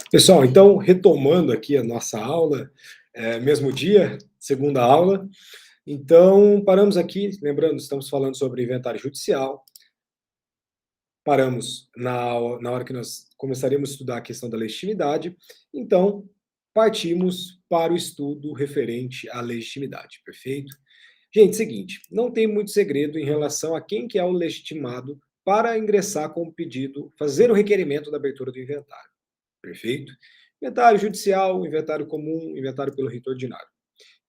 Pessoal, então, retomando aqui a nossa aula, mesmo dia, segunda aula. Então, paramos aqui, lembrando, estamos falando sobre inventário judicial. Paramos na hora que nós começaremos a estudar a questão da legitimidade. Então, partimos para o estudo referente à legitimidade, perfeito? Gente, seguinte, não tem muito segredo em relação a quem que é o legitimado para ingressar com o pedido, fazer o requerimento da abertura do inventário. Perfeito? Inventário judicial, inventário comum, inventário pelo rito ordinário.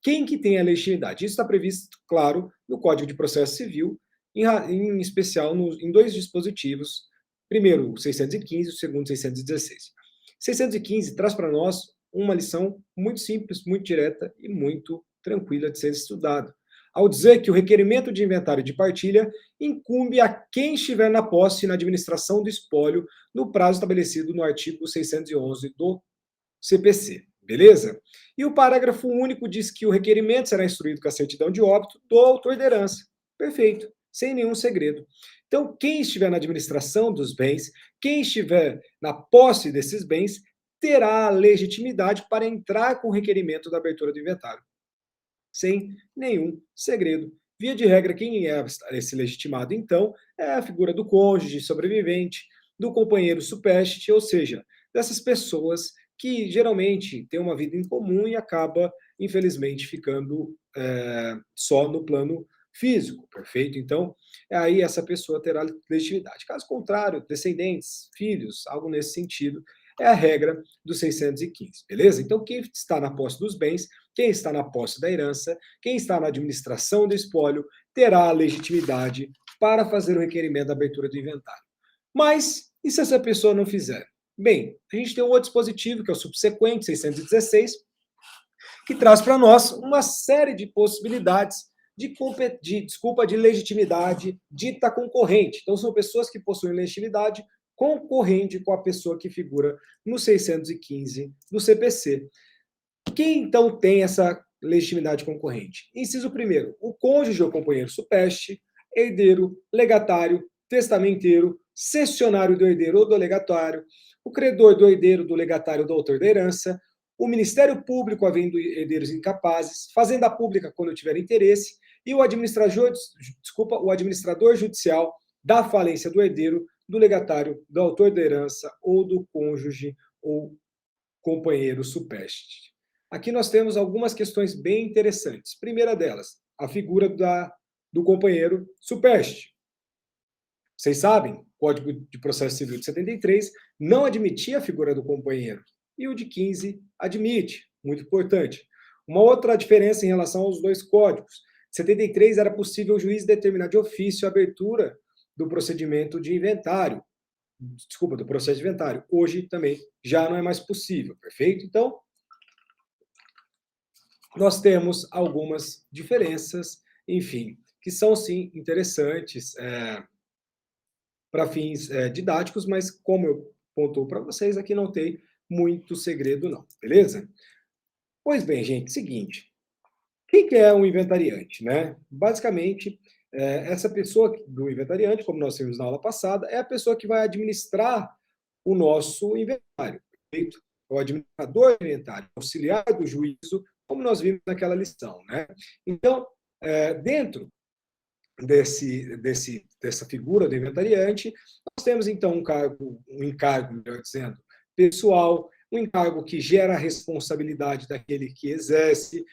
Quem que tem a legitimidade? Isso está previsto, claro, no Código de Processo Civil, em especial em dois dispositivos. Primeiro, o 615 e o segundo, 616. 615 traz para nós uma lição muito simples, muito direta e muito tranquila de ser estudada. Ao dizer que o requerimento de inventário de partilha incumbe a quem estiver na posse e na administração do espólio no prazo estabelecido no artigo 611 do CPC, beleza? E o parágrafo único diz que o requerimento será instruído com a certidão de óbito do autor da herança. Perfeito, sem nenhum segredo. Então, quem estiver na administração dos bens, quem estiver na posse desses bens, terá a legitimidade para entrar com o requerimento da abertura do inventário, sem nenhum segredo. Via de regra, quem é esse legitimado, então, é a figura do cônjuge sobrevivente, do companheiro supérstite, ou seja, dessas pessoas que geralmente têm uma vida em comum e acaba, infelizmente, ficando só no plano físico, perfeito? Então, aí essa pessoa terá legitimidade. Caso contrário, descendentes, filhos, algo nesse sentido, é a regra do 615, beleza? Então, quem está na posse dos bens, quem está na posse da herança, quem está na administração do espólio, terá a legitimidade para fazer o requerimento da abertura do inventário. Mas, e se essa pessoa não fizer? Bem, a gente tem um outro dispositivo, que é o subsequente, 616, que traz para nós uma série de possibilidades de legitimidade dita concorrente. Então, são pessoas que possuem legitimidade concorrente com a pessoa que figura no 615 do CPC. Quem, então, tem essa legitimidade concorrente? Inciso primeiro, o cônjuge ou companheiro supérstite, herdeiro, legatário, testamenteiro, cessionário do herdeiro ou do legatário, o credor do herdeiro, do legatário ou do autor da herança, o Ministério Público, havendo herdeiros incapazes, Fazenda Pública, quando tiver interesse, e o administrador judicial da falência do herdeiro, do legatário, do autor da herança ou do cônjuge ou companheiro supérstite. Aqui nós temos algumas questões bem interessantes. Primeira delas, a figura do companheiro supérstite. Vocês sabem, o Código de Processo Civil de 73 não admitia a figura do companheiro, e o de 15 admite, muito importante. Uma outra diferença em relação aos dois códigos. Em 73 era possível o juiz determinar de ofício a abertura do procedimento de inventário, do processo de inventário. Hoje também já não é mais possível, perfeito? Então, nós temos algumas diferenças, enfim, que são sim interessantes para fins didáticos, mas como eu pontuo para vocês, aqui não tem muito segredo não, beleza? Pois bem, gente, seguinte, quem que é um inventariante, né? Basicamente, essa pessoa do inventariante, como nós vimos na aula passada, é a pessoa que vai administrar o nosso inventário, perfeito? O administrador do inventário, auxiliar do juízo, como nós vimos naquela lição, né? Então, dentro dessa figura do inventariante, nós temos então um encargo, melhor dizendo, pessoal, um encargo que gera a responsabilidade daquele que exerce,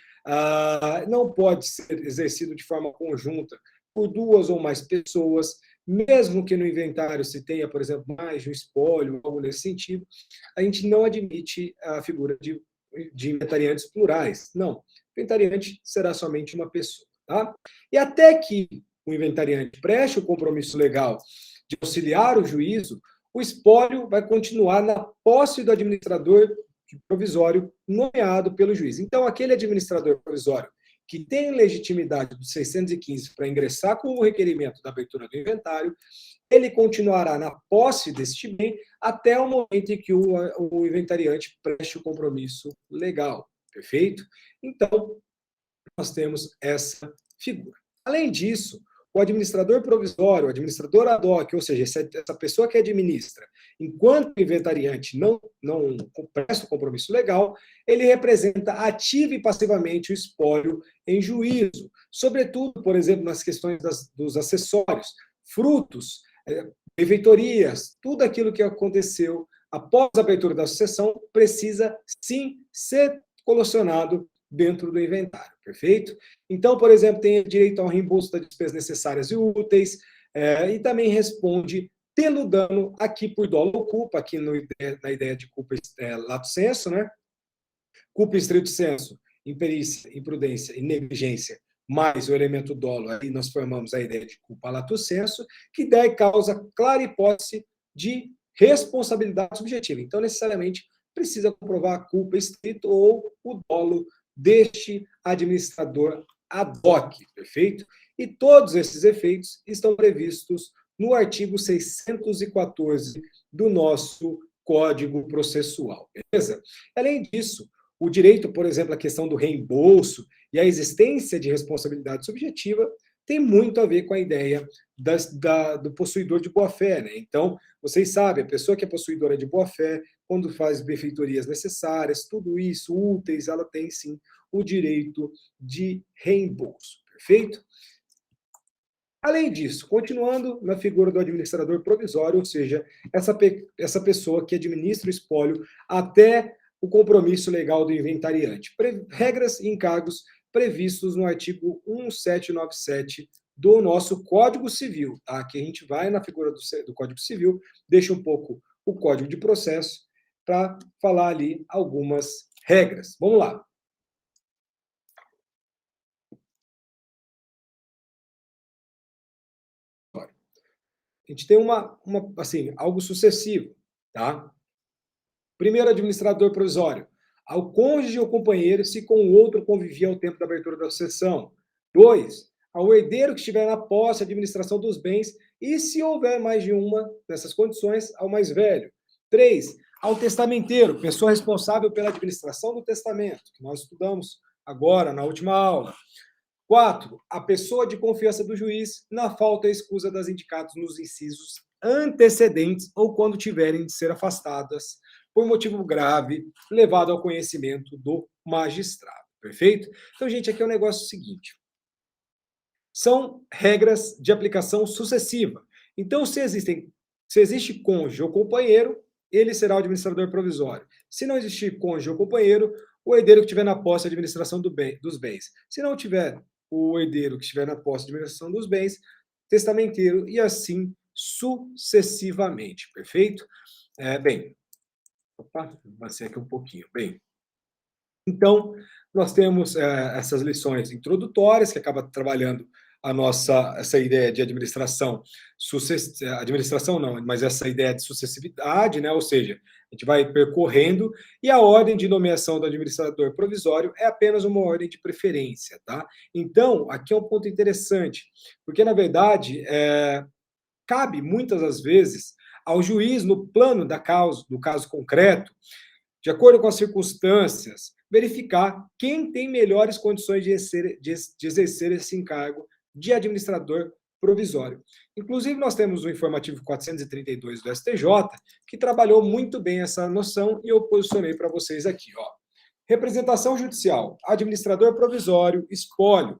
não pode ser exercido de forma conjunta por duas ou mais pessoas, mesmo que no inventário se tenha, por exemplo, mais de um espólio, algo nesse sentido, a gente não admite a figura de inventariantes plurais. Não, inventariante será somente uma pessoa. Tá? E até que o inventariante preste o compromisso legal de auxiliar o juízo, o espólio vai continuar na posse do administrador provisório nomeado pelo juiz. Então, aquele administrador provisório que tem legitimidade do 615 para ingressar com o requerimento da abertura do inventário, ele continuará na posse deste bem até o momento em que o inventariante preste o compromisso legal. Perfeito? Então, nós temos essa figura. Além disso, o administrador provisório, o administrador ad hoc, ou seja, essa pessoa que administra, enquanto inventariante não presta o compromisso legal, ele representa ativa e passivamente o espólio em juízo, sobretudo, por exemplo, nas questões dos acessórios, frutos, benfeitorias, tudo aquilo que aconteceu após a abertura da sucessão precisa, sim, ser colacionado dentro do inventário, perfeito? Então, por exemplo, tem direito ao reembolso das despesas necessárias e úteis, e também responde pelo dano aqui por dolo ou culpa, aqui na ideia de culpa lato sensu, né? Culpa estrito sensu, imperícia, imprudência e negligência, mais o elemento dolo, aí nós formamos a ideia de culpa lato sensu, que daí causa clara hipótese de responsabilidade subjetiva. Então, necessariamente, precisa comprovar a culpa estrito ou o dolo deste administrador ad hoc, perfeito? E todos esses efeitos estão previstos no artigo 614 do nosso Código Processual, beleza? Além disso, o direito, por exemplo, à questão do reembolso e a existência de responsabilidade subjetiva tem muito a ver com a ideia do possuidor de boa-fé, né? Então, vocês sabem, a pessoa que é possuidora de boa-fé, quando faz benfeitorias necessárias, tudo isso, úteis, ela tem sim o direito de reembolso, perfeito? Além disso, continuando na figura do administrador provisório, ou seja, essa pessoa que administra o espólio até o compromisso legal do inventariante. Regras e encargos previstos no artigo 1797 do nosso Código Civil, tá? Que a gente vai na figura do Código Civil, deixa um pouco o Código de Processo para falar ali algumas regras. Vamos lá. A gente tem assim, algo sucessivo, tá? Primeiro, administrador provisório. Ao cônjuge ou companheiro, se com o outro convivia ao tempo da abertura da sucessão. 2. Ao herdeiro que estiver na posse e administração dos bens, e se houver mais de uma dessas condições, ao mais velho. 3. Ao testamenteiro, pessoa responsável pela administração do testamento, que nós estudamos agora, na última aula. 4. A pessoa de confiança do juiz, na falta e escusa das indicadas nos incisos antecedentes ou quando tiverem de ser afastadas por motivo grave, levado ao conhecimento do magistrado. Perfeito? Então, gente, aqui é o negócio seguinte. São regras de aplicação sucessiva. Então, se existe cônjuge ou companheiro, ele será o administrador provisório. Se não existir cônjuge ou companheiro, o herdeiro que estiver na posse da administração dos bens. Se não tiver o herdeiro que estiver na posse da administração dos bens, testamenteiro, e assim sucessivamente. Perfeito? Bem, opa, avancei aqui um pouquinho. Bem, então, nós temos essas lições introdutórias, que acaba trabalhando essa ideia de administração não, mas essa ideia de sucessividade, né? Ou seja, a gente vai percorrendo, e a ordem de nomeação do administrador provisório é apenas uma ordem de preferência, tá? Então, aqui é um ponto interessante, porque, na verdade, cabe, muitas das vezes, ao juiz, no plano do caso concreto, de acordo com as circunstâncias, verificar quem tem melhores condições de exercer esse encargo de administrador provisório. Inclusive, nós temos o informativo 432 do STJ, que trabalhou muito bem essa noção, e eu posicionei para vocês aqui. Ó. Representação judicial, administrador provisório, espólio.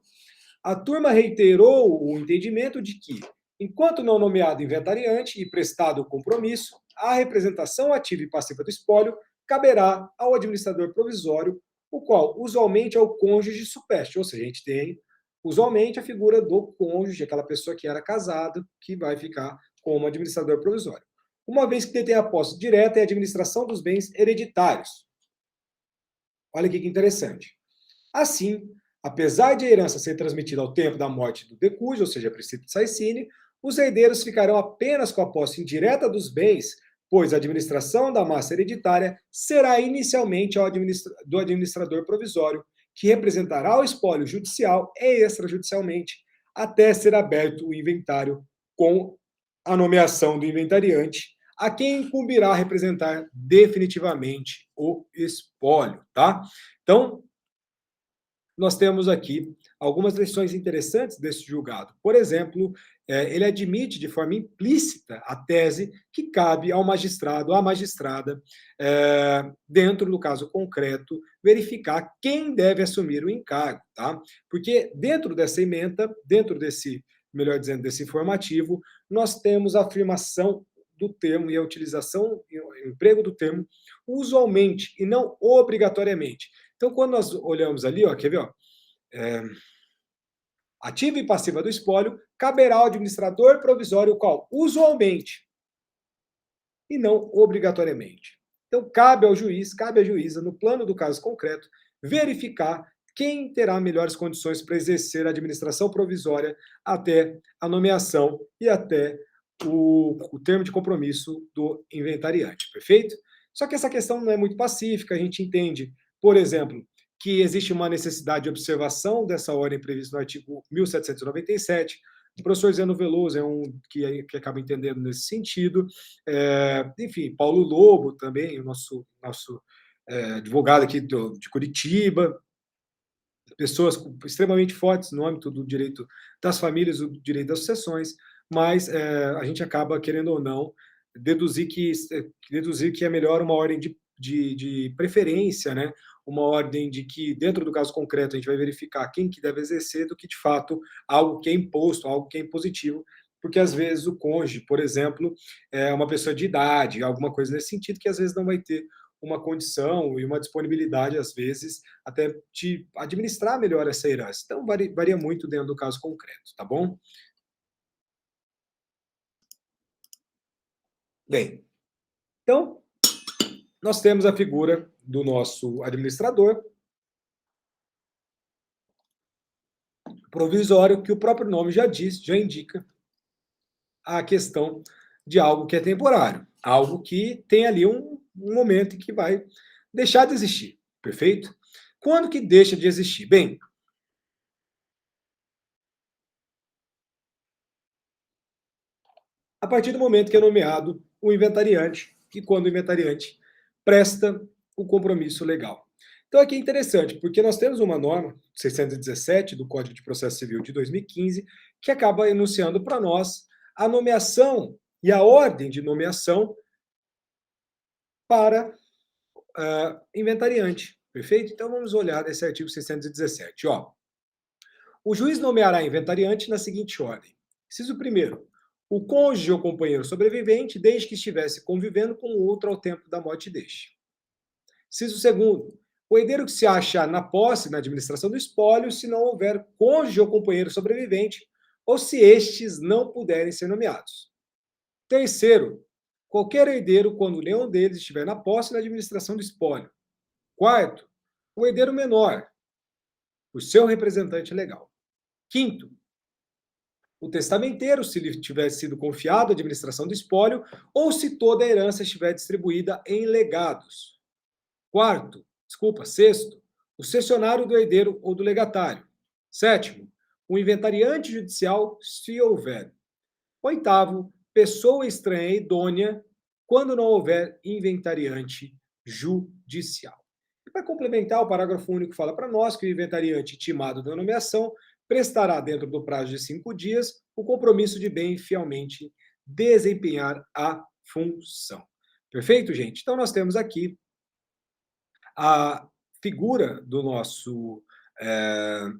A turma reiterou o entendimento de que, enquanto não nomeado inventariante e prestado o compromisso, a representação ativa e passiva do espólio caberá ao administrador provisório, o qual usualmente é o cônjuge supérstite, ou seja, a gente tem usualmente a figura do cônjuge, aquela pessoa que era casada, que vai ficar como administrador provisório. Uma vez que detém a posse direta e a administração dos bens hereditários. Olha aqui que interessante. Assim, apesar de a herança ser transmitida ao tempo da morte do decúgio, ou seja, princípio de Saicine, os herdeiros ficarão apenas com a posse indireta dos bens, pois a administração da massa hereditária será inicialmente do administrador provisório, que representará o espólio judicial e extrajudicialmente, até ser aberto o inventário com a nomeação do inventariante, a quem incumbirá representar definitivamente o espólio, tá? Então, nós temos aqui algumas lições interessantes desse julgado. Por exemplo, ele admite de forma implícita a tese que cabe ao magistrado, à magistrada, dentro do caso concreto, verificar quem deve assumir o encargo, tá? Porque dentro dessa ementa, dentro desse, melhor dizendo, desse informativo, nós temos a afirmação do termo e a utilização, o emprego do termo usualmente e não obrigatoriamente. Então, quando nós olhamos ali, ó, quer ver, ó, é, ativa e passiva do espólio, caberá ao administrador provisório qual? Usualmente, e não obrigatoriamente. Então, cabe ao juiz, cabe à juíza, no plano do caso concreto, verificar quem terá melhores condições para exercer a administração provisória até a nomeação e até o termo de compromisso do inventariante, perfeito? Só que essa questão não é muito pacífica, a gente entende, por exemplo, que existe uma necessidade de observação dessa ordem prevista no artigo 1797. O professor Zeno Veloso é um que acaba entendendo nesse sentido. Enfim, Paulo Lobo também, o nosso advogado aqui de Curitiba, pessoas extremamente fortes no âmbito do direito das famílias, do direito das sucessões, mas a gente acaba, querendo ou não, deduzir que é melhor uma ordem de preferência, né? Uma ordem de que, dentro do caso concreto, a gente vai verificar quem que deve exercer, do que, de fato, algo que é imposto, algo que é impositivo, porque, às vezes, o cônjuge, por exemplo, é uma pessoa de idade, alguma coisa nesse sentido, que, às vezes, não vai ter uma condição e uma disponibilidade, às vezes, até de administrar melhor essa herança. Então, varia muito dentro do caso concreto, tá bom? Bem, então, nós temos a figura do nosso administrador provisório, que o próprio nome já diz, já indica a questão de algo que é temporário, algo que tem ali um momento em que vai deixar de existir, perfeito? Quando que deixa de existir? Bem, a partir do momento que é nomeado o inventariante, e quando o inventariante presta o compromisso legal. Então aqui é interessante, porque nós temos uma norma, 617 do Código de Processo Civil de 2015, que acaba enunciando para nós a nomeação e a ordem de nomeação para inventariante, perfeito? Então vamos olhar esse artigo 617. Ó. O juiz nomeará inventariante na seguinte ordem. Inciso primeiro, o cônjuge ou companheiro sobrevivente, desde que estivesse convivendo com o outro ao tempo da morte deste. Inciso segundo, o herdeiro que se acha na posse, na administração do espólio, se não houver cônjuge ou companheiro sobrevivente, ou se estes não puderem ser nomeados. Terceiro, qualquer herdeiro quando nenhum deles estiver na posse na administração do espólio. Quarto, o herdeiro menor, o seu representante legal. Quinto, o testamenteiro, se lhe tiver sido confiado a administração do espólio, ou se toda a herança estiver distribuída em legados. Sexto, o cessionário do herdeiro ou do legatário. Sétimo, o inventariante judicial, se houver. Oitavo, pessoa estranha idônea, quando não houver inventariante judicial. E para complementar, o parágrafo único fala para nós que o inventariante timado da nomeação prestará, dentro do prazo de 5 dias, o compromisso de bem fielmente desempenhar a função. Perfeito, gente? Então, nós temos aqui a figura do nosso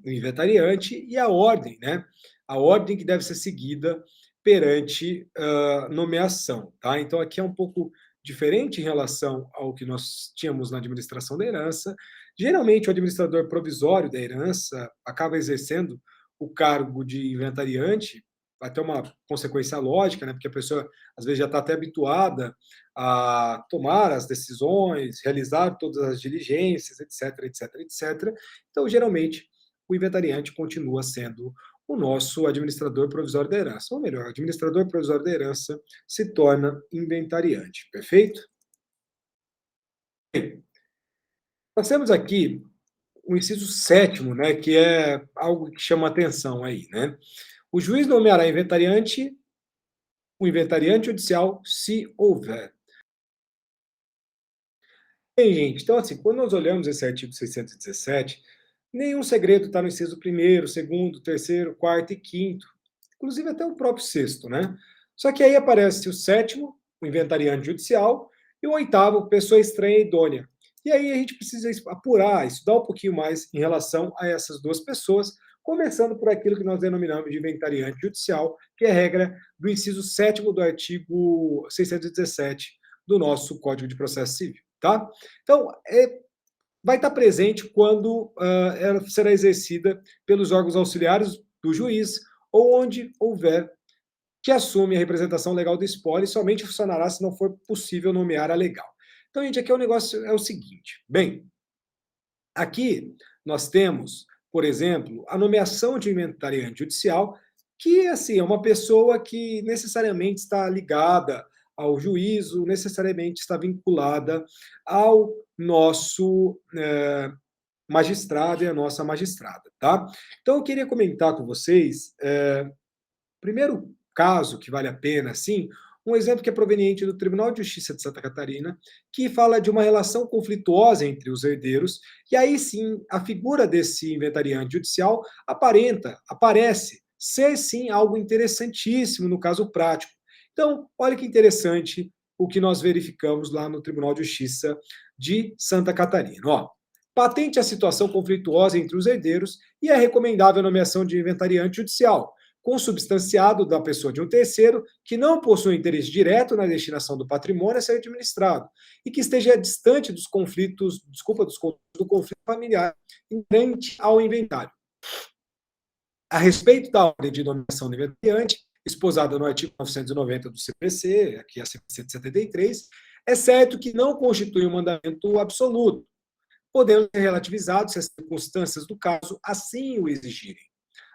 inventariante e a ordem, né? A ordem que deve ser seguida perante nomeação, tá? Então, aqui é um pouco diferente em relação ao que nós tínhamos na administração da herança. Geralmente, o administrador provisório da herança acaba exercendo o cargo de inventariante, até uma consequência lógica, né? Porque a pessoa, às vezes, já está até habituada a tomar as decisões, realizar todas as diligências, etc, etc, etc. Então, geralmente, o inventariante continua sendo o nosso administrador provisório da herança. Ou melhor, o administrador provisório da herança se torna inventariante. Perfeito? Bem, nós temos aqui o inciso sétimo, né, que é algo que chama atenção aí, né? O juiz nomeará inventariante, o inventariante judicial, se houver. Bem, gente, então assim, quando nós olhamos esse artigo 617, Nenhum segredo está no inciso primeiro, segundo, terceiro, quarto e quinto, inclusive até o próprio sexto, né? Só que aí aparece o sétimo, o inventariante judicial, e o oitavo, pessoa estranha e idônea. E aí a gente precisa apurar, estudar um pouquinho mais em relação a essas duas pessoas, começando por aquilo que nós denominamos de inventariante judicial, que é a regra do inciso sétimo do artigo 617 do nosso Código de Processo Civil, tá? Então, vai estar presente quando ela será exercida pelos órgãos auxiliares do juiz ou onde houver que assume a representação legal do espólio e somente funcionará se não for possível nomear a legal. Então, gente, aqui o negócio é o seguinte. Bem, aqui nós temos, por exemplo, a nomeação de inventariante judicial, que assim, é uma pessoa que necessariamente está ligada ao juízo, necessariamente está vinculada ao nosso magistrado e a nossa magistrada, tá? Então eu queria comentar com vocês, primeiro caso que vale a pena, assim, um exemplo que é proveniente do Tribunal de Justiça de Santa Catarina, que fala de uma relação conflituosa entre os herdeiros, e aí sim a figura desse inventariante judicial aparece ser sim algo interessantíssimo no caso prático. Então, olha que interessante o que nós verificamos lá no Tribunal de Justiça de Santa Catarina. Ó, patente a situação conflituosa entre os herdeiros e é recomendável a nomeação de inventariante judicial, consubstanciado da pessoa de um terceiro que não possui interesse direto na destinação do patrimônio a ser administrado e que esteja distante dos conflitos, do conflito familiar inerente ao inventário. A respeito da ordem de nomeação do inventariante, esposada no artigo 990 do CPC, aqui a CPC de 73, é certo que não constitui um mandamento absoluto, podendo ser relativizados se as circunstâncias do caso assim o exigirem.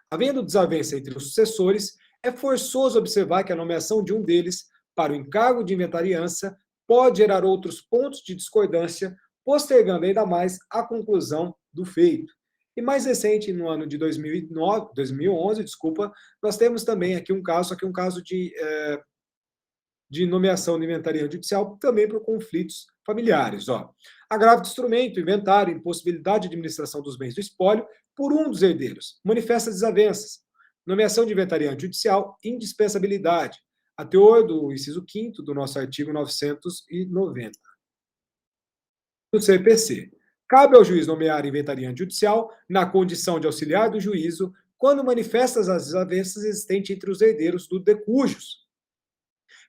Havendo desavença entre os sucessores, é forçoso observar que a nomeação de um deles para o encargo de inventariança pode gerar outros pontos de discordância, postergando ainda mais a conclusão do feito. E mais recente, no ano de 2011, desculpa, nós temos também aqui um caso, de nomeação de inventariante judicial também por conflitos familiares. Ó. Agravo de instrumento, inventário, impossibilidade de administração dos bens do espólio por um dos herdeiros. Manifesta desavenças. Nomeação de inventariante judicial, indispensabilidade. A teor do inciso 5º do nosso artigo 990. Do CPC. Cabe ao juiz nomear inventariante judicial na condição de auxiliar do juízo quando manifestas as desavenças existentes entre os herdeiros do decujus,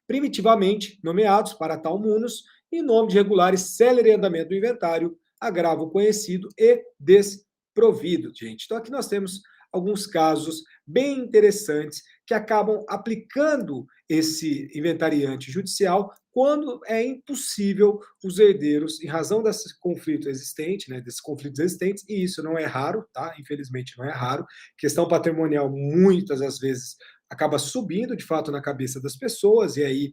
primitivamente nomeados para tal munus, em nome de regular e célere andamento do inventário, agravo conhecido e desprovido, gente. Então aqui nós temos alguns casos bem interessantes que acabam aplicando esse inventariante judicial quando é impossível os herdeiros, em razão desse conflito existente, né, desses conflitos existentes, e isso não é raro, tá? Infelizmente não é raro. Questão patrimonial, muitas das vezes, acaba subindo de fato na cabeça das pessoas, e aí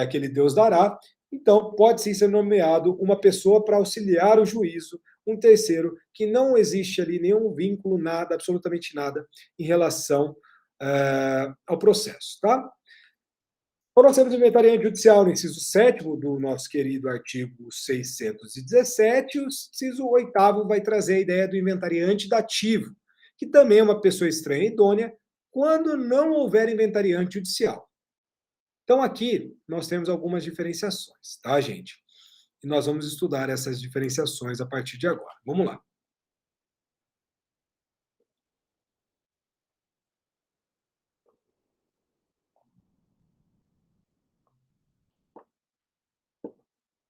aquele Deus dará. Então, pode sim ser nomeado uma pessoa para auxiliar o juízo, um terceiro, que não existe ali nenhum vínculo, nada, absolutamente nada, em relação ao processo, tá? Quando nós temos inventariante judicial no inciso 7º do nosso querido artigo 617, o inciso 8º vai trazer a ideia do inventariante dativo, que também é uma pessoa estranha e idônea, quando não houver inventariante judicial. Então, aqui nós temos algumas diferenciações, tá, gente? E nós vamos estudar essas diferenciações a partir de agora. Vamos lá.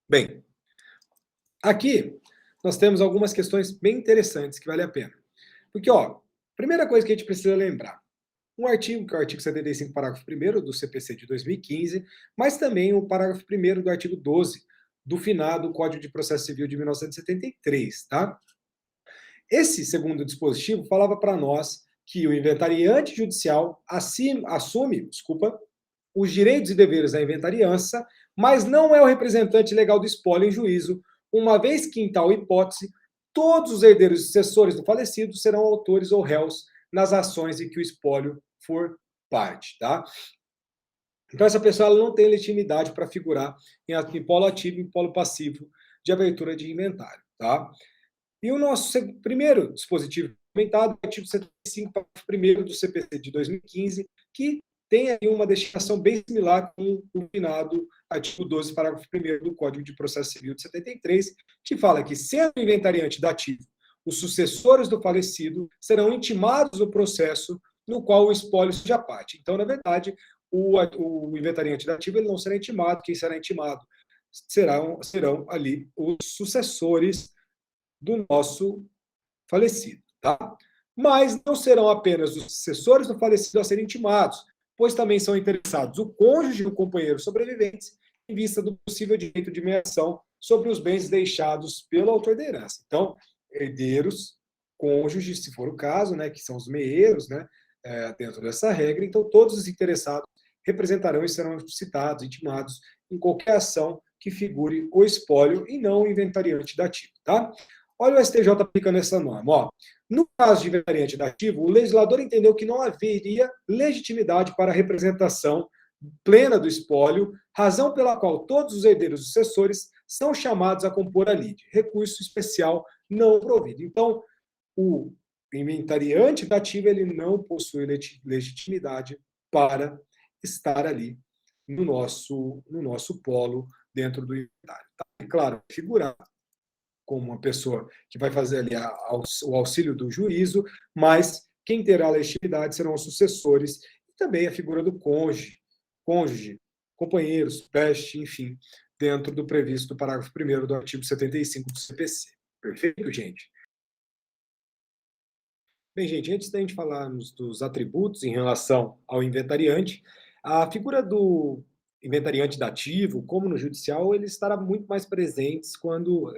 Bem, aqui nós temos algumas questões bem interessantes que vale a pena. Porque, ó, primeira coisa que a gente precisa lembrar, um artigo, que é o artigo 75, parágrafo 1º do CPC de 2015, mas também o parágrafo 1º do artigo 12 do finado Código de Processo Civil de 1973, tá? Esse segundo dispositivo falava para nós que o inventariante judicial assume, os direitos e deveres da inventariança, mas não é o representante legal do espólio em juízo, uma vez que, em tal hipótese, todos os herdeiros e sucessores do falecido serão autores ou réus nas ações em que o espólio for parte, tá? Então, essa pessoa ela não tem legitimidade para figurar em polo ativo e em polo passivo de abertura de inventário, tá? E o nosso primeiro dispositivo implementado é o artigo 75, parágrafo 1º do CPC de 2015, que tem aí uma destinação bem similar com o finado artigo 12, parágrafo 1º do Código de Processo Civil de 73, que fala que, sendo o inventariante dativo, os sucessores do falecido serão intimados no processo no qual o espólio seja parte. Então, na verdade, o inventariante dativo ele não será intimado, quem será intimado serão ali os sucessores do nosso falecido, tá? Mas não serão apenas os sucessores do falecido a serem intimados, pois também são interessados o cônjuge e o companheiro sobreviventes em vista do possível direito de meação sobre os bens deixados pelo autor da herança. Então, herdeiros, cônjuges, se for o caso, né, que são os meeiros, né, dentro dessa regra, então todos os interessados representarão e serão citados, intimados em qualquer ação que figure o espólio e não o inventariante dativo, tá? Olha o STJ aplicando essa norma. Ó. No caso de inventariante dativo, o legislador entendeu que não haveria legitimidade para a representação plena do espólio, razão pela qual todos os herdeiros sucessores são chamados a compor a lide. Recurso especial não provido. Então, o inventariante dativo ele não possui legitimidade para estar ali no nosso polo dentro do inventário. Tá? É claro, figurar como uma pessoa que vai fazer ali o auxílio do juízo, mas quem terá legitimidade serão os sucessores e também a figura do cônjuge, companheiros, peste, enfim, dentro do previsto do parágrafo 1º do artigo 75 do CPC. Perfeito, gente? Bem, gente, antes da gente falarmos dos atributos em relação ao inventariante, a figura do inventariante dativo, como no judicial, ele estará muito mais presente quando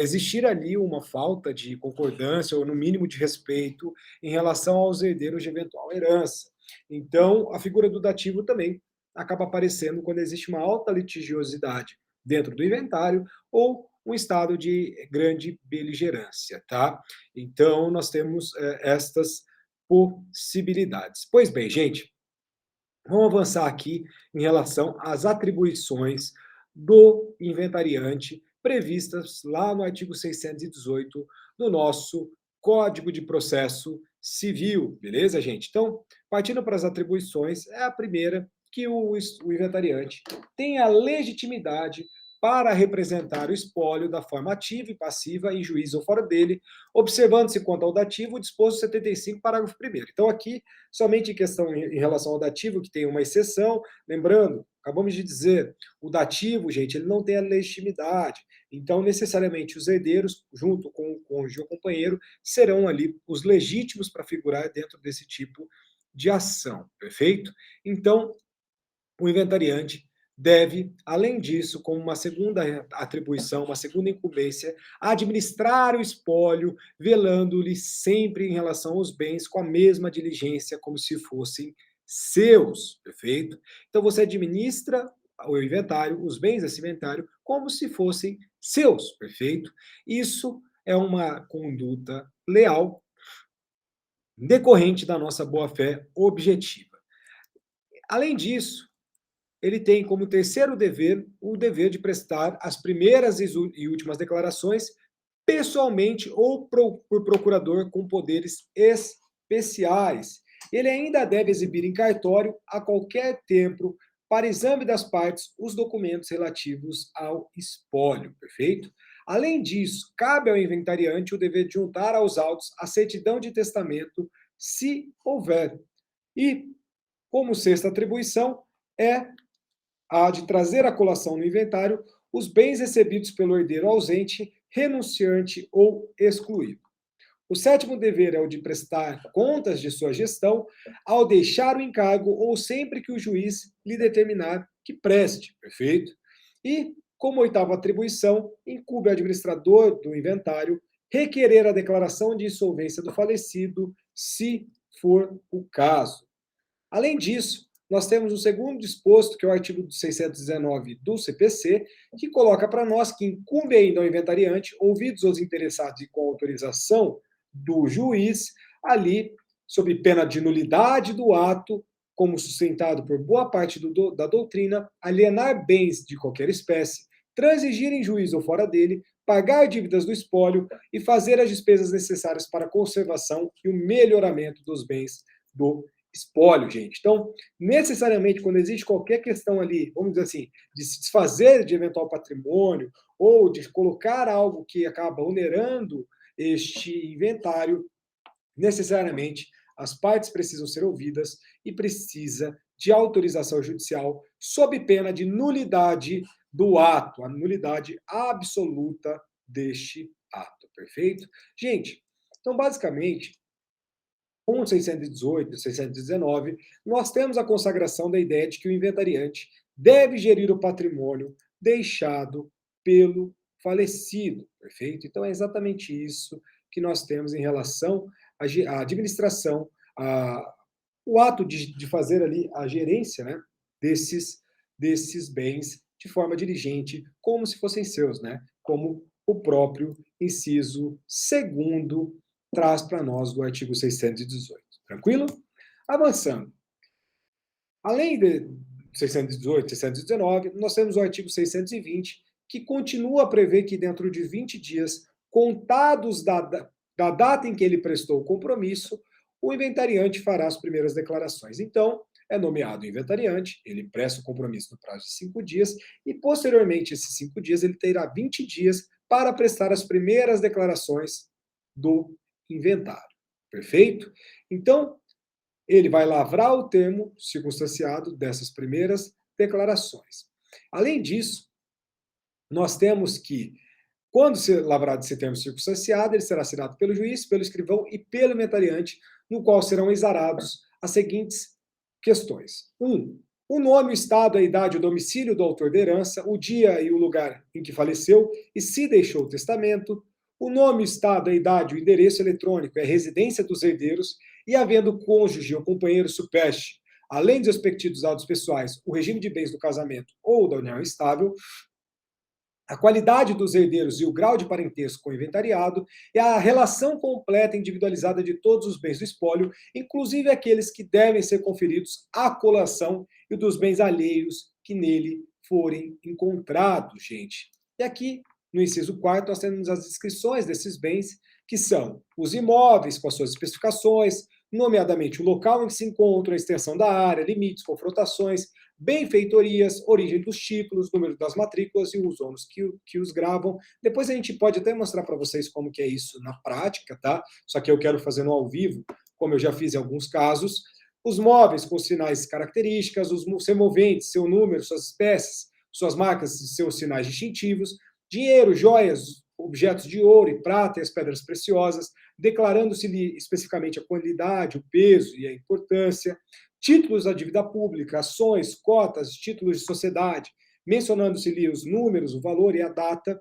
existir ali uma falta de concordância ou no mínimo de respeito em relação aos herdeiros de eventual herança. Então, a figura do dativo também acaba aparecendo quando existe uma alta litigiosidade dentro do inventário ou um estado de grande beligerância, tá? Então, nós temos estas possibilidades. Pois bem, gente, vamos avançar aqui em relação às atribuições do inventariante previstas lá no artigo 618 do nosso Código de Processo Civil, beleza, gente? Então, partindo para as atribuições, é a primeira que o inventariante tem a legitimidade para representar o espólio da forma ativa e passiva em juízo ou fora dele, observando-se quanto ao dativo o disposto 75, parágrafo 1º. Então, aqui, somente em questão em relação ao dativo, que tem uma exceção, lembrando, acabamos de dizer, o dativo, gente, ele não tem a legitimidade. Então, necessariamente, os herdeiros, junto com o cônjuge ou companheiro, serão ali os legítimos para figurar dentro desse tipo de ação, perfeito? Então, o inventariante deve, além disso, como uma segunda atribuição, uma segunda incumbência, administrar o espólio, velando-lhe sempre em relação aos bens com a mesma diligência, como se fossem seus, perfeito? Então, você administra o inventário, os bens desse inventário, como se fossem seus, perfeito? Isso é uma conduta leal, decorrente da nossa boa-fé objetiva. Além disso, ele tem como terceiro dever o dever de prestar as primeiras e últimas declarações pessoalmente ou por procurador com poderes especiais. Ele ainda deve exibir em cartório a qualquer tempo para exame das partes os documentos relativos ao espólio, perfeito? Além disso, cabe ao inventariante o dever de juntar aos autos a certidão de testamento, se houver. E, como sexta atribuição, é a de trazer à colação no inventário os bens recebidos pelo herdeiro ausente, renunciante ou excluído. O sétimo dever é o de prestar contas de sua gestão ao deixar o encargo ou sempre que o juiz lhe determinar que preste, perfeito? E, como oitava atribuição, incumbe ao administrador do inventário requerer a declaração de insolvência do falecido, se for o caso. Além disso, nós temos o segundo disposto, que é o artigo 619 do CPC, que coloca para nós que incumbe ainda ao inventariante, ouvidos os interessados e com autorização do juiz, ali, sob pena de nulidade do ato, como sustentado por boa parte da doutrina, alienar bens de qualquer espécie, transigir em juízo ou fora dele, pagar dívidas do espólio e fazer as despesas necessárias para a conservação e o melhoramento dos bens do espólio, gente. Então, necessariamente, quando existe qualquer questão ali, vamos dizer assim, de se desfazer de eventual patrimônio ou de colocar algo que acaba onerando este inventário, necessariamente as partes precisam ser ouvidas e precisa de autorização judicial sob pena de nulidade do ato, a nulidade absoluta deste ato, perfeito? Gente, então basicamente, com 618 e 619, nós temos a consagração da ideia de que o inventariante deve gerir o patrimônio deixado pelo falecido, perfeito? Então é exatamente isso que nós temos em relação à administração, o ato de fazer ali a gerência, né, desses bens de forma diligente, como se fossem seus, né? Como o próprio inciso segundo traz para nós do artigo 618. Tranquilo? Avançando. Além de 618, 619, nós temos o artigo 620, que continua a prever que dentro de 20 dias, contados da data em que ele prestou o compromisso, o inventariante fará as primeiras declarações. Então, é nomeado o inventariante, ele presta o compromisso no prazo de 5 dias, e posteriormente, esses 5 dias, ele terá 20 dias para prestar as primeiras declarações do inventário. Perfeito? Então, ele vai lavrar o termo circunstanciado dessas primeiras declarações. Além disso, nós temos que, quando ser lavrado esse termo circunstanciado, ele será assinado pelo juiz, pelo escrivão e pelo inventariante, no qual serão exarados as seguintes questões. 1. O nome, o estado, a idade, o domicílio do autor da herança, o dia e o lugar em que faleceu e se deixou o testamento, o nome, o estado, a idade, o endereço eletrônico e a residência dos herdeiros, e havendo cônjuge ou companheiro supérstite, além dos respectivos dados pessoais, o regime de bens do casamento ou da união estável, a qualidade dos herdeiros e o grau de parentesco com o inventariado, e a relação completa e individualizada de todos os bens do espólio, inclusive aqueles que devem ser conferidos à colação e dos bens alheios que nele forem encontrados, gente. E aqui, no inciso 4º, nós temos as descrições desses bens, que são os imóveis com as suas especificações, nomeadamente o local em que se encontra, a extensão da área, limites, confrontações, benfeitorias, origem dos títulos, número das matrículas e os ônus que os gravam. Depois a gente pode até mostrar para vocês como que é isso na prática, tá? Só que eu quero fazer no ao vivo, como eu já fiz em alguns casos. Os móveis com sinais e características, os semoventes, seu número, suas espécies, suas marcas e seus sinais distintivos, dinheiro, joias, objetos de ouro e prata e as pedras preciosas, declarando-se-lhe especificamente a qualidade, o peso e a importância, títulos da dívida pública, ações, cotas, títulos de sociedade, mencionando-se-lhe os números, o valor e a data,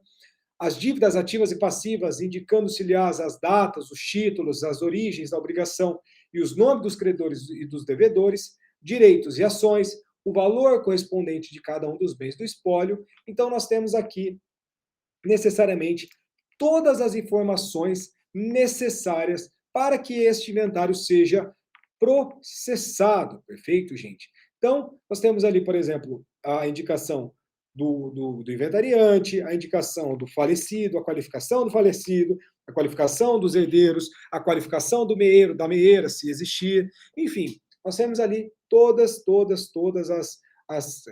as dívidas ativas e passivas, indicando-se-lhes as datas, os títulos, as origens da obrigação e os nomes dos credores e dos devedores, direitos e ações, o valor correspondente de cada um dos bens do espólio. Então, nós temos aqui, necessariamente, todas as informações necessárias para que este inventário seja processado, perfeito, gente? Então, nós temos ali, por exemplo, a indicação do inventariante, a indicação do falecido, a qualificação do falecido, a qualificação dos herdeiros, a qualificação do meeiro, da meeira, se existir, enfim, nós temos ali todas as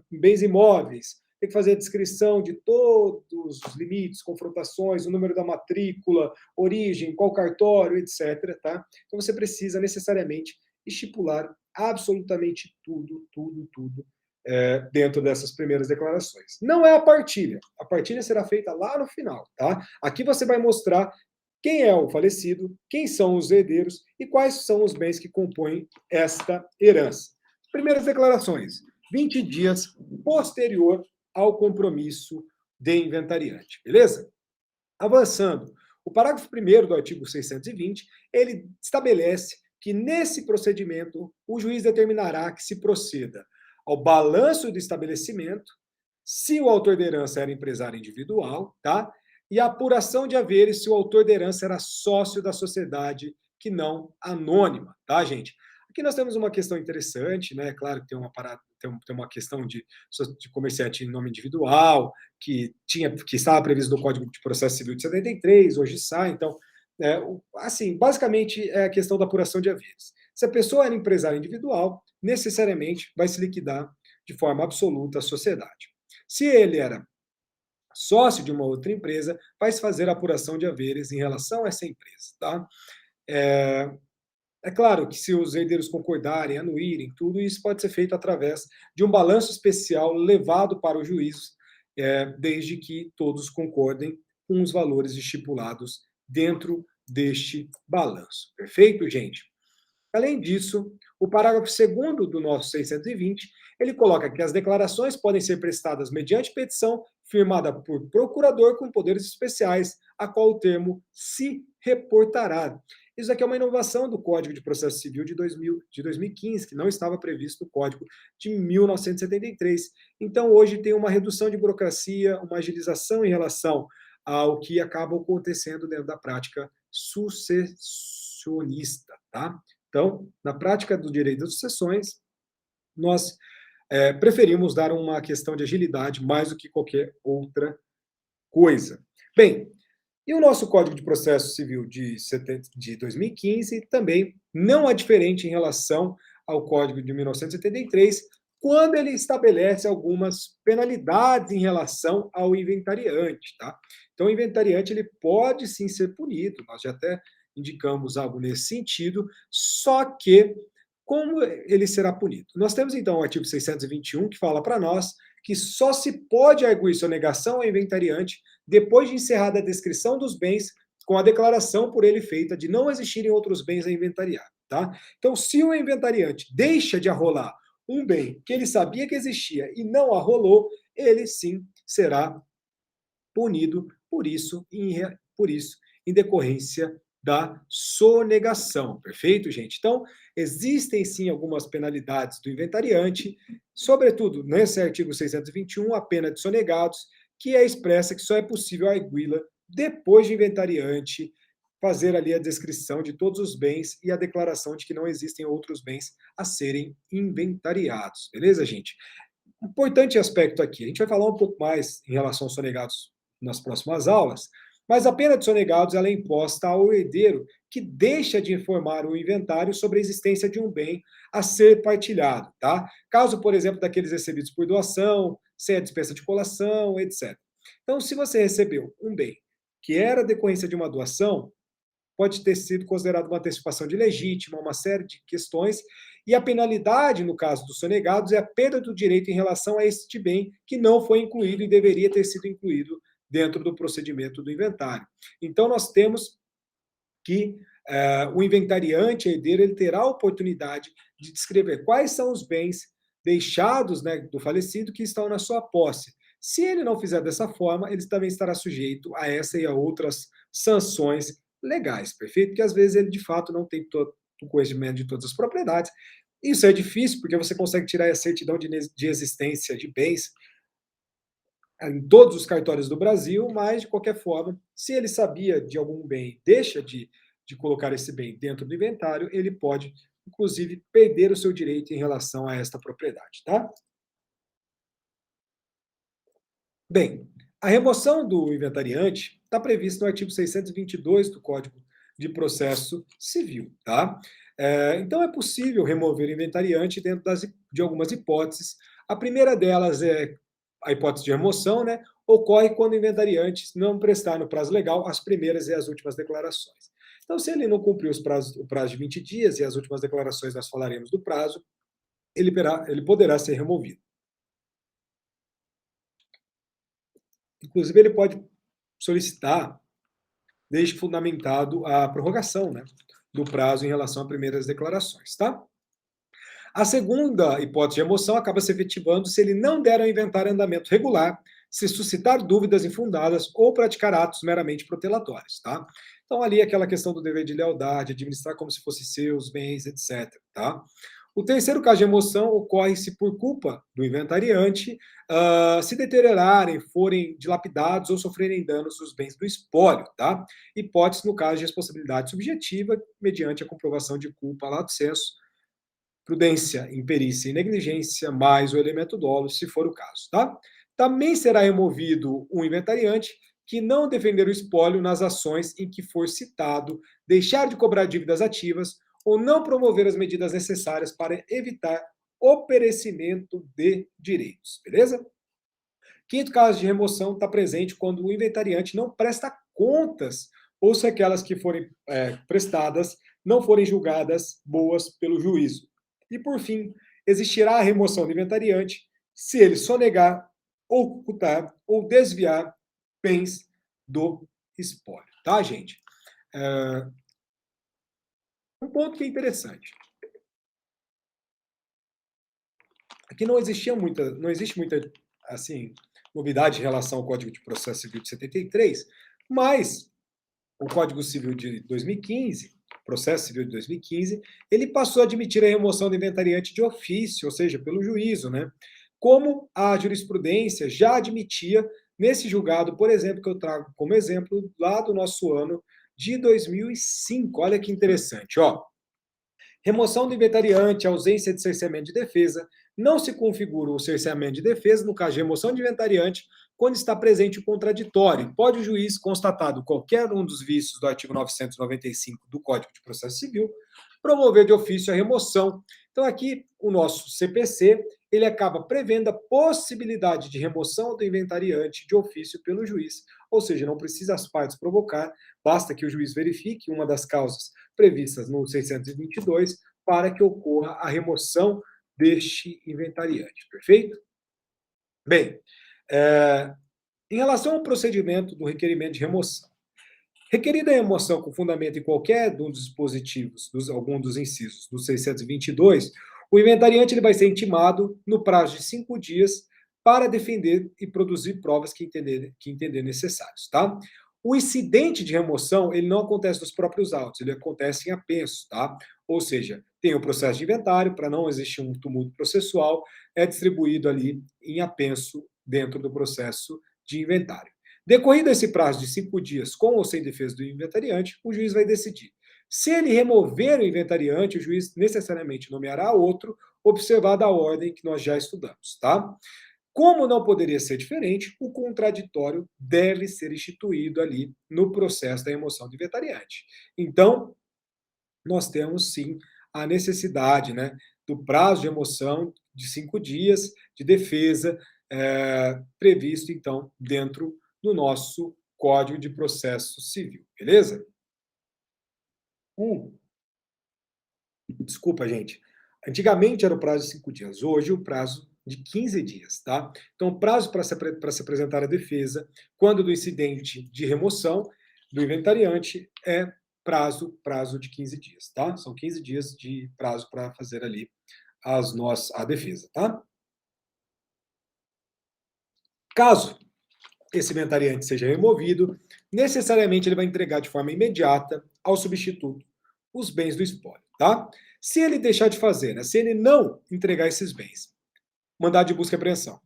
bens imóveis, tem que fazer a descrição de todos os limites, confrontações, o número da matrícula, origem, qual cartório, etc. Tá? Então você precisa necessariamente estipular absolutamente tudo dentro dessas primeiras declarações. Não é a partilha será feita lá no final. Tá? Aqui você vai mostrar quem é o falecido, quem são os herdeiros e quais são os bens que compõem esta herança. Primeiras declarações, 20 dias posterior ao compromisso de inventariante, beleza? Avançando, o parágrafo 1º do artigo 620, ele estabelece que nesse procedimento o juiz determinará que se proceda ao balanço do estabelecimento, se o autor da herança era empresário individual, tá? E a apuração de haveres se o autor da herança era sócio da sociedade que não anônima, tá, gente? Aqui nós temos uma questão interessante, né? Claro que tem uma parada, tem uma questão de comerciante em nome individual, que estava previsto no Código de Processo Civil de 73, hoje sai, então, assim, basicamente é a questão da apuração de haveres. Se a pessoa era empresário individual, necessariamente vai se liquidar de forma absoluta a sociedade. Se ele era sócio de uma outra empresa, vai se fazer a apuração de haveres em relação a essa empresa, tá? É, é claro que se os herdeiros concordarem, anuírem, tudo isso pode ser feito através de um balanço especial levado para o juízo, desde que todos concordem com os valores estipulados dentro deste balanço. Perfeito, gente? Além disso, o parágrafo 2º do nosso 620, ele coloca que as declarações podem ser prestadas mediante petição firmada por procurador com poderes especiais, a qual o termo se reportará. Isso aqui é uma inovação do Código de Processo Civil de 2015, que não estava previsto no Código de 1973. Então, hoje tem uma redução de burocracia, uma agilização em relação ao que acaba acontecendo dentro da prática sucessionista, tá? Então, na prática do direito das sucessões, nós preferimos dar uma questão de agilidade mais do que qualquer outra coisa. Bem, e o nosso Código de Processo Civil de 2015 também não é diferente em relação ao Código de 1973, quando ele estabelece algumas penalidades em relação ao inventariante, tá? Então, o inventariante ele pode sim ser punido, nós já até indicamos algo nesse sentido, só que como ele será punido? Nós temos então o artigo 621 que fala para nós que só se pode arguir sonegação ao inventariante depois de encerrada a descrição dos bens com a declaração por ele feita de não existirem outros bens a inventariar, tá? Então, se o inventariante deixa de arrolar um bem que ele sabia que existia e não arrolou, ele sim será punido por isso, em decorrência da sonegação. Perfeito, gente? Então, existem sim algumas penalidades do inventariante, sobretudo nesse artigo 621, a pena de sonegados, que é expressa que só é possível arguí-la depois de inventariante fazer ali a descrição de todos os bens e a declaração de que não existem outros bens a serem inventariados. Beleza, gente? Importante aspecto aqui, a gente vai falar um pouco mais em relação aos sonegados nas próximas aulas, mas a pena de sonegados ela é imposta ao herdeiro que deixa de informar o inventário sobre a existência de um bem a ser partilhado, tá? Caso, por exemplo, daqueles recebidos por doação, sem a dispensa de colação, etc. Então, se você recebeu um bem que era decorrência de uma doação, pode ter sido considerado uma antecipação de legítima, uma série de questões, e a penalidade, no caso dos sonegados, é a perda do direito em relação a este bem que não foi incluído e deveria ter sido incluído dentro do procedimento do inventário. Então, nós temos que o inventariante, herdeiro, ele terá a oportunidade de descrever quais são os bens deixados, né, do falecido que estão na sua posse. Se ele não fizer dessa forma, ele também estará sujeito a essa e a outras sanções legais, perfeito? Porque às vezes ele de fato não tem todo o conhecimento de todas as propriedades. Isso é difícil porque você consegue tirar a certidão de existência de bens em todos os cartórios do Brasil, mas de qualquer forma, se ele sabia de algum bem, deixa de colocar esse bem dentro do inventário, ele pode, inclusive, perder o seu direito em relação a esta propriedade, tá? Bem, a remoção do inventariante está prevista no artigo 622 do Código de Processo Civil, tá? Então, é possível remover o inventariante dentro de algumas hipóteses. A primeira delas é a hipótese de remoção, né? Ocorre quando o inventariante não prestar no prazo legal as primeiras e as últimas declarações. Então, se ele não cumprir o prazo de 20 dias e as últimas declarações nós falaremos do prazo, ele poderá ser removido. Inclusive, ele pode solicitar, desde fundamentado, a prorrogação, né, do prazo em relação a primeiras declarações, tá? A segunda hipótese de remoção acaba se efetivando se ele não der ao inventário andamento regular, se suscitar dúvidas infundadas ou praticar atos meramente protelatórios, tá? Então, ali aquela questão do dever de lealdade, administrar como se fossem seus bens, etc, tá? O terceiro caso de remoção ocorre se, por culpa do inventariante, se deteriorarem, forem dilapidados ou sofrerem danos os bens do espólio, tá? Hipótese no caso de responsabilidade subjetiva, mediante a comprovação de culpa lato sensu, Prudência, imperícia e negligência, mais o elemento dolo, se for o caso, tá? Também será removido o inventariante que não defender o espólio nas ações em que for citado, deixar de cobrar dívidas ativas ou não promover as medidas necessárias para evitar o perecimento de direitos, beleza? Quinto caso de remoção está presente quando o inventariante não presta contas ou se aquelas que forem prestadas não forem julgadas boas pelo juízo. E, por fim, existirá a remoção do inventariante se ele sonegar, ocultar ou desviar bens do espólio. Tá, gente? Um ponto que é interessante. Aqui não existe muita assim, novidade em relação ao Código de Processo Civil de 73, mas o Código Civil de 2015, Processo Civil de 2015, ele passou a admitir a remoção do inventariante de ofício, ou seja, pelo juízo, né? Como a jurisprudência já admitia nesse julgado, por exemplo, que eu trago como exemplo lá do nosso ano de 2005. Olha que interessante, ó. Remoção do inventariante, ausência de cerceamento de defesa. Não se configura o cerceamento de defesa no caso de remoção de inventariante quando está presente o contraditório. Pode o juiz, constatado qualquer um dos vícios do artigo 995 do Código de Processo Civil, promover de ofício a remoção. Então, aqui, o nosso CPC, ele acaba prevendo a possibilidade de remoção do inventariante de ofício pelo juiz, ou seja, não precisa as partes provocar, basta que o juiz verifique uma das causas previstas no 622 para que ocorra a remoção deste inventariante, perfeito? Bem, em relação ao procedimento do requerimento de remoção, requerida a remoção com fundamento em qualquer dos dispositivos, algum dos incisos do 622, o inventariante ele vai ser intimado no prazo de 5 dias para defender e produzir provas que entender necessários, tá? O incidente de remoção, ele não acontece nos próprios autos, ele acontece em apenso, tá? Ou seja, tem o processo de inventário, para não existir um tumulto processual, é distribuído ali em apenso dentro do processo de inventário. Decorrido esse prazo de 5 dias, com ou sem defesa do inventariante, o juiz vai decidir. Se ele remover o inventariante, o juiz necessariamente nomeará outro, observada a ordem que nós já estudamos, tá? Como não poderia ser diferente, o contraditório deve ser instituído ali no processo da remoção do inventariante. Então, nós temos sim a necessidade, né, do prazo de remoção de 5 dias de defesa previsto, então, dentro do nosso Código de Processo Civil, beleza? Desculpa, gente. Antigamente era o prazo de 5 dias, hoje o prazo de 15 dias, tá? Então, o prazo para se apresentar a defesa, quando do incidente de remoção do inventariante, é prazo de 15 dias, tá? São 15 dias de prazo para fazer ali a defesa, tá? Caso esse inventariante seja removido, necessariamente ele vai entregar de forma imediata ao substituto os bens do espólio, tá? Se ele deixar de fazer, né, se ele não entregar esses bens, mandado de busca e apreensão.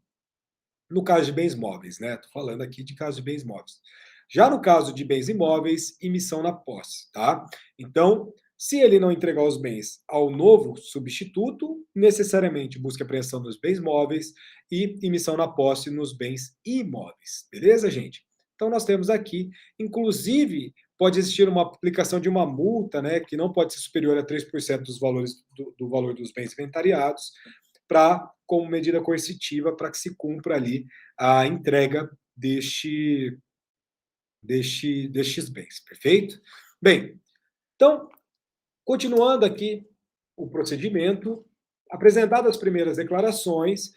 No caso de bens móveis, né? Tô falando aqui de caso de bens móveis. Já no caso de bens imóveis, emissão na posse, tá? Então, se ele não entregar os bens ao novo substituto, necessariamente busca e apreensão nos bens móveis e emissão na posse nos bens imóveis. Beleza, gente? Então, nós temos aqui, inclusive, pode existir uma aplicação de uma multa, né, que não pode ser superior a 3% dos valores do valor dos bens inventariados, como medida coercitiva para que se cumpra ali a entrega destes bens, perfeito? Bem, então, continuando aqui o procedimento, apresentadas as primeiras declarações,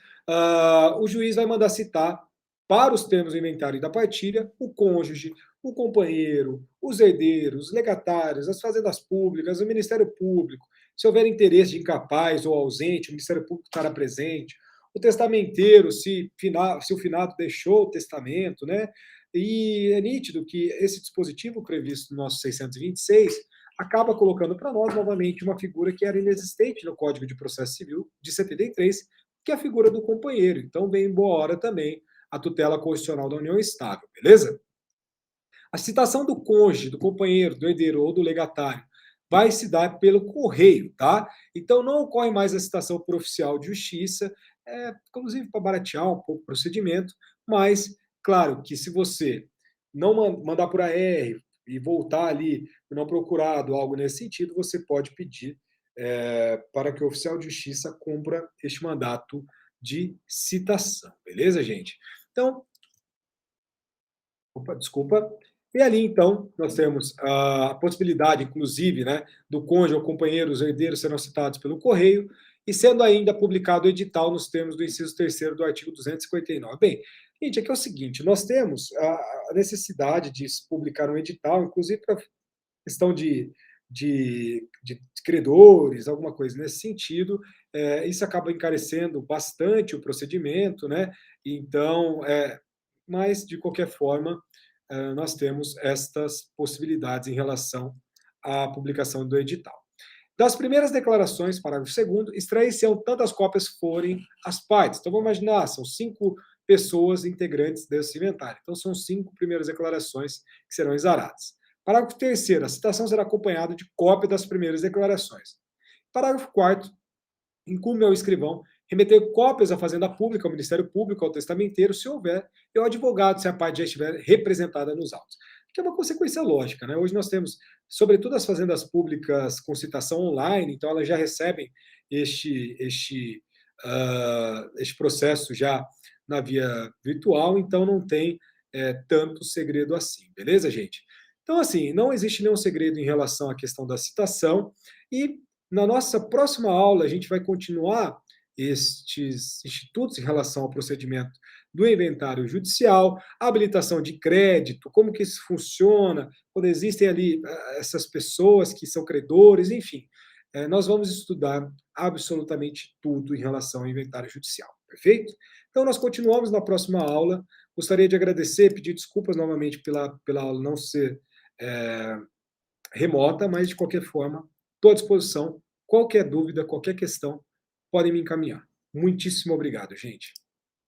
o juiz vai mandar citar, para os termos do inventário e da partilha, o cônjuge, o companheiro, os herdeiros, os legatários, as fazendas públicas, o Ministério Público. Se houver interesse de incapaz ou ausente, o Ministério Público estará presente. O testamenteiro, se o finado deixou o testamento, né? E é nítido que esse dispositivo previsto no nosso 626 acaba colocando para nós novamente uma figura que era inexistente no Código de Processo Civil de 73, que é a figura do companheiro. Então vem em boa hora também a tutela constitucional da união estável, beleza? A citação do cônjuge, do companheiro, do herdeiro ou do legatário vai se dar pelo correio, tá? Então não ocorre mais a citação por oficial de justiça, inclusive para baratear um pouco o procedimento, mas claro que se você não mandar por AR e voltar ali não procurado, algo nesse sentido, você pode pedir para que o oficial de justiça cumpra este mandato de citação, beleza, gente? Então, opa, desculpa. E ali, então, nós temos a possibilidade, inclusive, né, do cônjuge ou companheiro, os herdeiros serão citados pelo correio, e sendo ainda publicado o edital nos termos do inciso terceiro do artigo 259. Bem, gente, aqui é o seguinte, nós temos a necessidade de se publicar um edital, inclusive para questão de credores, alguma coisa nesse sentido, isso acaba encarecendo bastante o procedimento, né? Então, mas, de qualquer forma, nós temos estas possibilidades em relação à publicação do edital. Das primeiras declarações, parágrafo 2º, extrair-se-ão tantas cópias forem as partes. Então, vamos imaginar, são 5 pessoas integrantes desse inventário. Então, são 5 primeiras declarações que serão exaradas. Parágrafo 3º, a citação será acompanhada de cópia das primeiras declarações. Parágrafo 4º, incumbe ao escrivão remeter cópias à Fazenda Pública, ao Ministério Público, ao testamenteiro, se houver, e ao advogado, se a parte já estiver representada nos autos. Que é uma consequência lógica, né? Hoje nós temos, sobretudo as fazendas públicas com citação online, então elas já recebem este processo já na via virtual, então não tem tanto segredo assim, beleza, gente? Então, assim, não existe nenhum segredo em relação à questão da citação, e na nossa próxima aula, a gente vai continuar estes institutos em relação ao procedimento do inventário judicial, a habilitação de crédito, como que isso funciona, quando existem ali essas pessoas que são credores, enfim. Nós vamos estudar absolutamente tudo em relação ao inventário judicial, perfeito? Então, nós continuamos na próxima aula. Gostaria de agradecer, pedir desculpas novamente pela aula não ser é, remota, mas de qualquer forma, estou à disposição. Qualquer dúvida, qualquer questão, podem me encaminhar. Muitíssimo obrigado, gente.